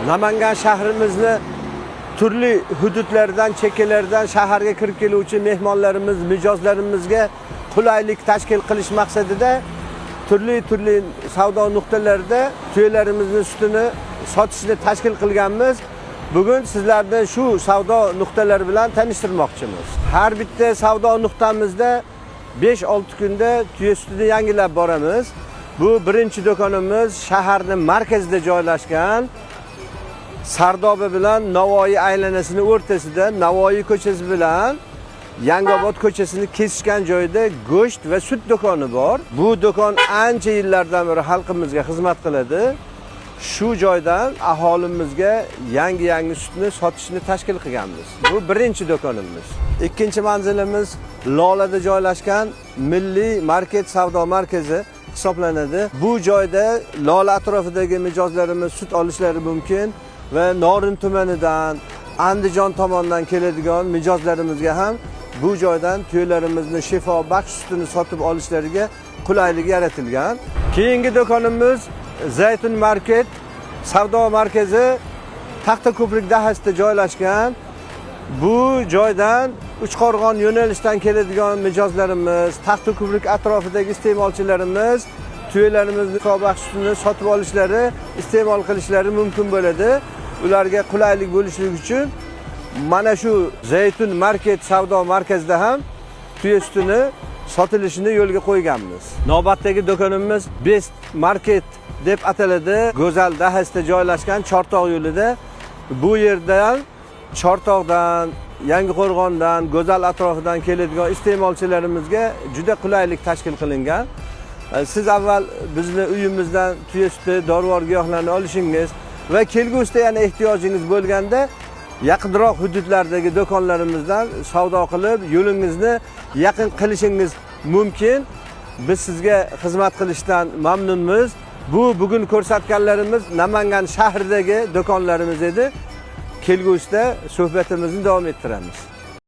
Namangan shahrimizni turli hududlardan, chekkalardan shaharga kirib keluvchi mehmonlarimiz, mijozlarimizga qulaylik tashkil qilish maqsadida turli savdo nuqtalarida tuyalarimizni sutini sotishni tashkil qilganmiz. Bugun sizlarni shu savdo nuqtalari bilan tanishtirmoqchimiz. Har bitta savdo nuqtamizda 5-6 kunda tuya sutini yangilab boramiz. Bu birinchi do'konimiz shaharning markazida joylashgan. Sardoba bilan Navoiy aylanasining o'rtasida, Navoiy ko'chasi bilan Yangiobod ko'chasini kesishgan joyda go'sht va sut do'koni bor. Bu do'kon ancha yillardan beri xalqimizga xizmat qiladi. Shu joydan aholimizga yangi sutni sotishni tashkil qilganmiz. Bu birinchi do'konimiz. Ikkinchi manzilimiz Lolada joylashgan Milliy market savdo markazi hisoblanadi. Bu joyda Lola atrofidagi mijozlarimiz sut olishlari mumkin va Norin tumanidan, Andijon tomonidan keladigan mijozlarimizga ham bu joydan tuyalarimizni shifobaxsh sutini sotib olishlariga qulaylik yaratilgan. Keyingi do'konimiz Zaytun market savdo markazi Taxtako'prik dahasida joylashgan. Bu joydan Uchqo'rg'on yo'nalishdan keladigan mijozlarimiz, Taxtako'prik atrofidagi iste'molchilarimiz tuyalarimizni shifobaxsh sutini sotib olishlari, iste'mol qilishlari mumkin bo'ladi. Ularga qulaylik bo'lishligi uchun mana shu Zaytun market savdo markazida ham tuya sutini sotilishini yo'lga qo'yganmiz. Navbatdagi do'konimiz Best market deb ataladi. Go'zal dahasida joylashgan Chortoq yo'lida. Bu yerdan Chortoqdan, Yangiqo'rg'ondan, Go'zal atrofidan keladigan iste'molchilarimizga juda qulaylik tashkil qilingan. Siz avval bizni uyimizdan tuya suti, dorivor giyohlarni olishingiz va kelgusida yana ehtiyojingiz bo'lganda yaqinroq hududlardagi do'konlarimizdan savdo qilib, yo'lingizni yaqin qilishingiz mumkin. Biz sizga xizmat qilishdan mamnunmiz. Bugun ko'rsatganlarimiz Namangan shahridagi do'konlarimiz edi. Kelgusida suhbatimizni davom ettiramiz.